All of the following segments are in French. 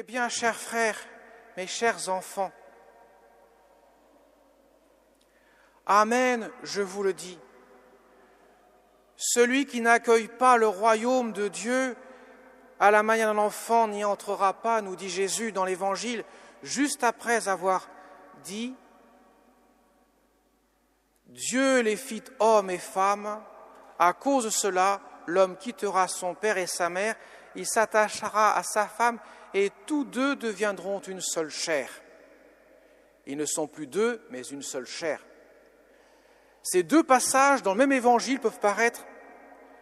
Eh bien, chers frères, mes chers enfants, Amen, je vous le dis. Celui qui n'accueille pas le royaume de Dieu à la manière d'un enfant n'y entrera pas, nous dit Jésus dans l'Évangile, juste après avoir dit « Dieu les fit hommes et femmes, à cause de cela, l'homme quittera son père et sa mère, il s'attachera à sa femme et tous deux deviendront une seule chair. Ils ne sont plus deux, mais une seule chair. » Ces deux passages dans le même évangile peuvent paraître,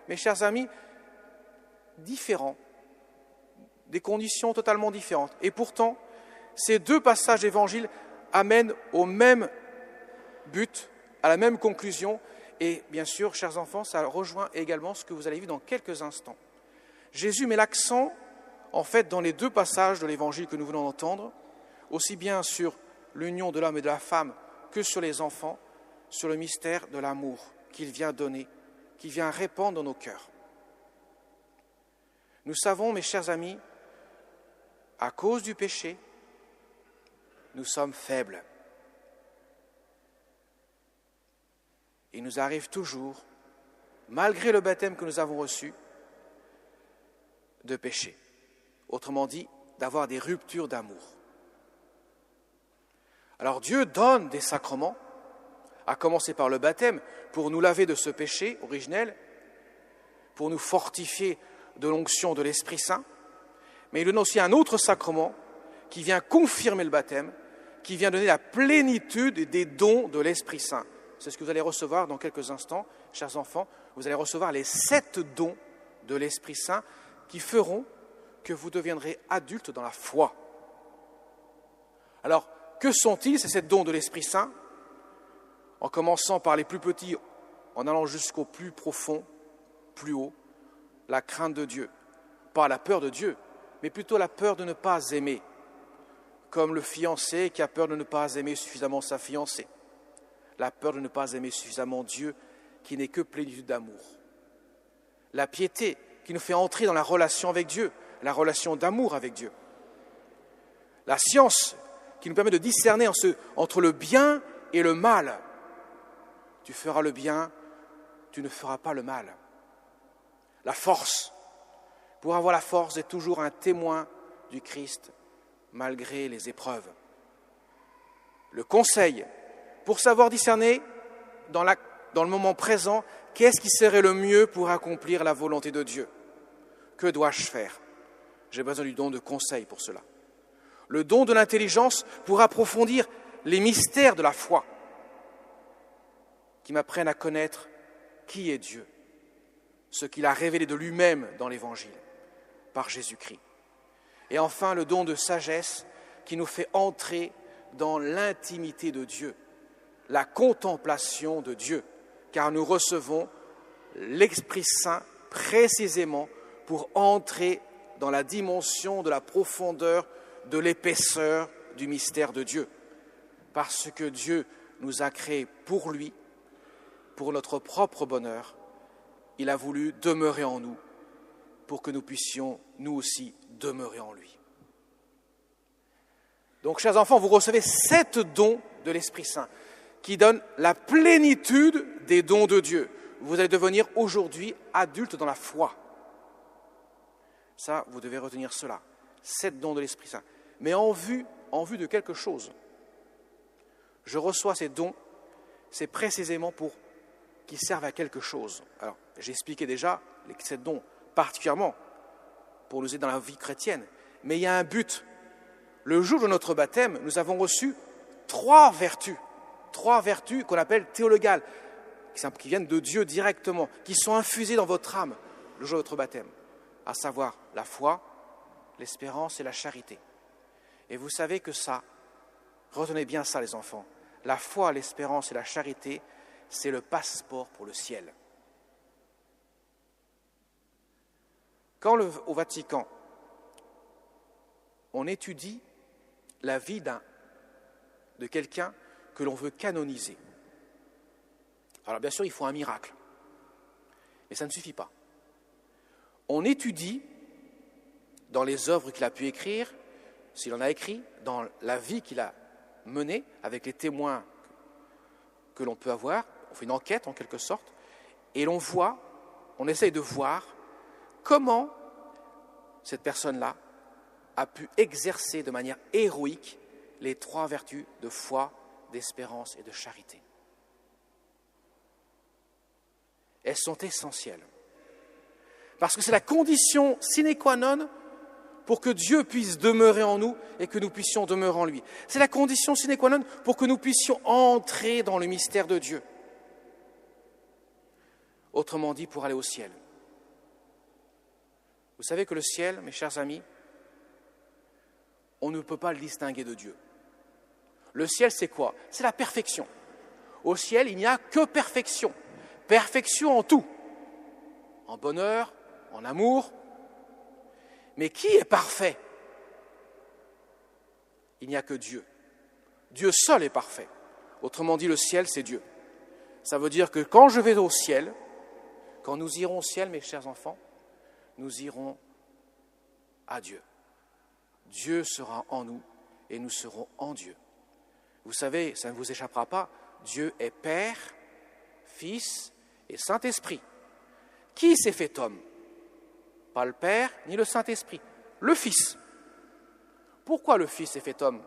mes chers amis, différents, des conditions totalement différentes. Et pourtant, ces deux passages d'évangile amènent au même but, à la même conclusion. Et bien sûr, chers enfants, ça rejoint également ce que vous allez vivre dans quelques instants. Jésus met l'accent, en fait, dans les deux passages de l'évangile que nous venons d'entendre, aussi bien sur l'union de l'homme et de la femme que sur les enfants, sur le mystère de l'amour qu'il vient donner, qu'il vient répandre dans nos cœurs. Nous savons, mes chers amis, à cause du péché, nous sommes faibles. Il nous arrive toujours, malgré le baptême que nous avons reçu, de pécher. Autrement dit, d'avoir des ruptures d'amour. Alors Dieu donne des sacrements, à commencer par le baptême, pour nous laver de ce péché originel, pour nous fortifier de l'onction de l'Esprit Saint, mais il donne aussi un autre sacrement qui vient confirmer le baptême, qui vient donner la plénitude des dons de l'Esprit Saint. C'est ce que vous allez recevoir dans quelques instants, chers enfants. Vous allez recevoir les 7 dons de l'Esprit Saint qui feront que vous deviendrez adultes dans la foi. Alors, que sont-ils, ces 7 dons de l'Esprit Saint ? En commençant par les plus petits, en allant jusqu'au plus profond, plus haut, la crainte de Dieu. Pas la peur de Dieu, mais plutôt la peur de ne pas aimer, comme le fiancé qui a peur de ne pas aimer suffisamment sa fiancée. La peur de ne pas aimer suffisamment Dieu, qui n'est que plénitude d'amour. La piété, qui nous fait entrer dans la relation avec Dieu, la relation d'amour avec Dieu. La science, qui nous permet de discerner entre le bien et le mal. Tu feras le bien, tu ne feras pas le mal. La force, pour avoir la force d'être toujours un témoin du Christ, malgré les épreuves. Le conseil, pour savoir discerner dans le moment présent, qu'est-ce qui serait le mieux pour accomplir la volonté de Dieu ? Que dois-je faire ? J'ai besoin du don de conseil pour cela. Le don de l'intelligence pour approfondir les mystères de la foi, qui m'apprennent à connaître qui est Dieu, ce qu'il a révélé de lui-même dans l'Évangile, par Jésus-Christ. Et enfin, le don de sagesse qui nous fait entrer dans l'intimité de Dieu, la contemplation de Dieu, car nous recevons l'Esprit Saint précisément pour entrer dans la dimension de la profondeur, de l'épaisseur du mystère de Dieu. Parce que Dieu nous a créés pour lui, pour notre propre bonheur, il a voulu demeurer en nous pour que nous puissions, nous aussi, demeurer en lui. Donc, chers enfants, vous recevez 7 dons de l'Esprit Saint qui donnent la plénitude des dons de Dieu. Vous allez devenir aujourd'hui adultes dans la foi. Ça, vous devez retenir cela. 7 dons de l'Esprit Saint. Mais en vue de quelque chose. Je reçois ces dons, c'est précisément pour qu'ils servent à quelque chose. Alors, j'ai expliqué déjà les 7 dons, particulièrement pour nous aider dans la vie chrétienne. Mais il y a un but. Le jour de notre baptême, nous avons reçu 3 vertus. 3 vertus qu'on appelle théologales, qui viennent de Dieu directement, qui sont infusées dans votre âme le jour de votre baptême, à savoir la foi, l'espérance et la charité. Et vous savez que ça, retenez bien ça les enfants, la foi, l'espérance et la charité, c'est le passeport pour le ciel. Quand au Vatican, on étudie la vie de quelqu'un que l'on veut canoniser. Alors bien sûr, il faut un miracle, mais ça ne suffit pas. On étudie, dans les œuvres qu'il a pu écrire, s'il en a écrit, dans la vie qu'il a menée, avec les témoins que l'on peut avoir. On fait une enquête en quelque sorte, et on essaye de voir comment cette personne-là a pu exercer de manière héroïque les 3 vertus de foi, d'espérance et de charité. Elles sont essentielles. Parce que c'est la condition sine qua non pour que Dieu puisse demeurer en nous et que nous puissions demeurer en lui. C'est la condition sine qua non pour que nous puissions entrer dans le mystère de Dieu. Autrement dit, pour aller au ciel. Vous savez que le ciel, mes chers amis, on ne peut pas le distinguer de Dieu. Le ciel, c'est quoi? C'est la perfection. Au ciel, il n'y a que perfection. Perfection en tout. En bonheur, en amour. Mais qui est parfait? Il n'y a que Dieu. Dieu seul est parfait. Autrement dit, le ciel, c'est Dieu. Ça veut dire que quand je vais au ciel, quand nous irons au ciel, mes chers enfants, nous irons à Dieu. Dieu sera en nous et nous serons en Dieu. Vous savez, ça ne vous échappera pas, Dieu est Père, Fils et Saint-Esprit. Qui s'est fait homme? Pas le Père ni le Saint-Esprit, le Fils. Pourquoi le Fils est fait homme?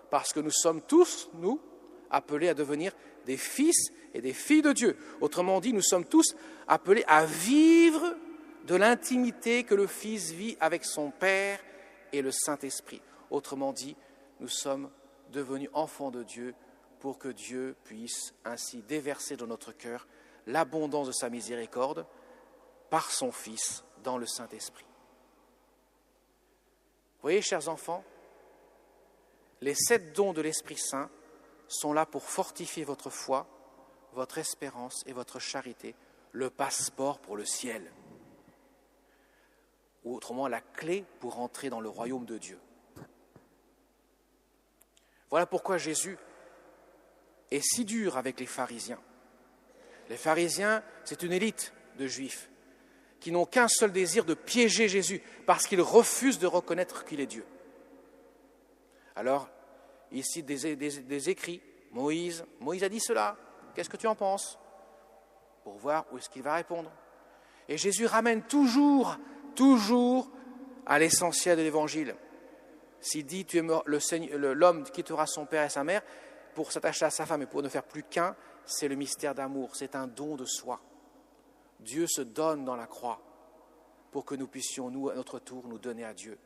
Parce que nous sommes tous, nous, appelés à devenir des fils et des filles de Dieu. Autrement dit, nous sommes tous appelés à vivre de l'intimité que le Fils vit avec son Père et le Saint-Esprit. Autrement dit, nous sommes devenus enfants de Dieu pour que Dieu puisse ainsi déverser dans notre cœur l'abondance de sa miséricorde par son Fils dans le Saint-Esprit. Vous voyez, chers enfants, les 7 dons de l'Esprit Saint sont là pour fortifier votre foi, votre espérance et votre charité, le passeport pour le ciel. Ou autrement, la clé pour entrer dans le royaume de Dieu. Voilà pourquoi Jésus est si dur avec les pharisiens. Les pharisiens, c'est une élite de juifs qui n'ont qu'un seul désir, de piéger Jésus, parce qu'ils refusent de reconnaître qu'il est Dieu. Alors, il cite des écrits. Moïse a dit cela, qu'est-ce que tu en penses? Pour voir où est-ce qu'il va répondre. Et Jésus ramène toujours à l'essentiel de l'Évangile. S'il dit, l'homme quittera son père et sa mère pour s'attacher à sa femme et pour ne faire plus qu'un, c'est le mystère d'amour, c'est un don de soi. Dieu se donne dans la croix pour que nous puissions, nous, à notre tour, nous donner à Dieu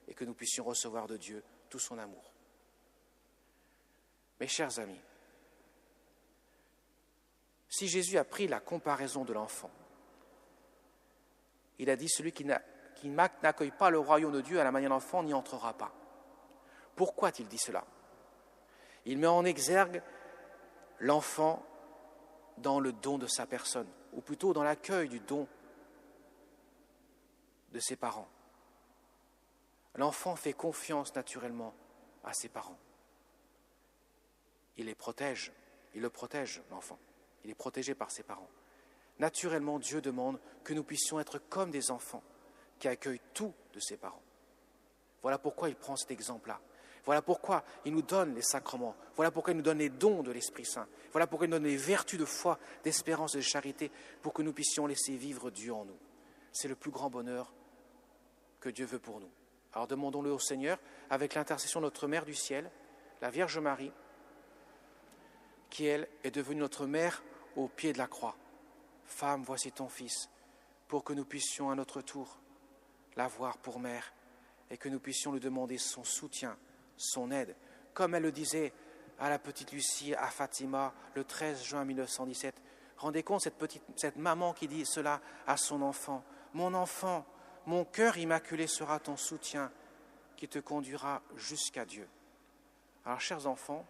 et que nous puissions recevoir de Dieu tout son amour. Mes chers amis, si Jésus a pris la comparaison de l'enfant, il a dit, celui qui n'accueille pas le royaume de Dieu à la manière d'enfant n'y entrera pas. Pourquoi a-t-il dit cela? Il met en exergue l'enfant dans le don de sa personne, ou plutôt dans l'accueil du don de ses parents. L'enfant fait confiance naturellement à ses parents. Il le protège, l'enfant. Il est protégé par ses parents. Naturellement, Dieu demande que nous puissions être comme des enfants qui accueillent tout de ses parents. Voilà pourquoi il prend cet exemple-là. Voilà pourquoi il nous donne les sacrements. Voilà pourquoi il nous donne les dons de l'Esprit Saint. Voilà pourquoi il nous donne les vertus de foi, d'espérance et de charité pour que nous puissions laisser vivre Dieu en nous. C'est le plus grand bonheur que Dieu veut pour nous. Alors demandons-le au Seigneur avec l'intercession de notre Mère du ciel, la Vierge Marie, qui, elle, est devenue notre mère au pied de la croix. Femme, voici ton Fils, pour que nous puissions à notre tour l'avoir pour mère et que nous puissions lui demander son soutien, son aide, comme elle le disait à la petite Lucie, à Fatima, le 13 juin 1917. Rendez compte, cette maman qui dit cela à son enfant. Mon enfant, mon cœur immaculé sera ton soutien qui te conduira jusqu'à Dieu. Alors, chers enfants,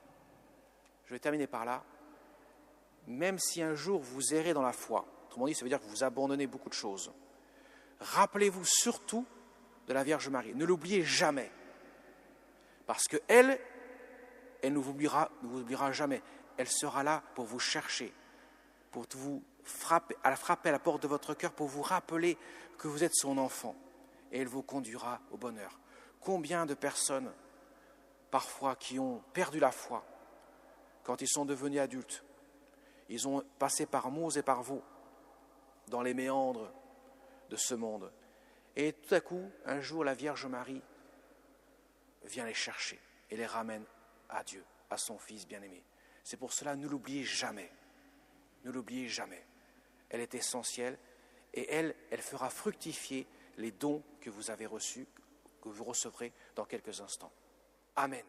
je vais terminer par là. Même si un jour vous errez dans la foi, autrement dit, ça veut dire que vous abandonnez beaucoup de choses, rappelez-vous surtout de la Vierge Marie. Ne l'oubliez jamais. Parce qu'elle ne vous oubliera jamais. Elle sera là pour vous chercher, pour vous frapper à la porte de votre cœur, pour vous rappeler que vous êtes son enfant. Et elle vous conduira au bonheur. Combien de personnes, parfois, qui ont perdu la foi quand ils sont devenus adultes, ils ont passé par mots et par veaux dans les méandres de ce monde. Et tout à coup, un jour, la Vierge Marie vient les chercher et les ramène à Dieu, à son Fils bien-aimé. C'est pour cela, ne l'oubliez jamais. Ne l'oubliez jamais. Elle est essentielle et elle fera fructifier les dons que vous avez reçus, que vous recevrez dans quelques instants. Amen.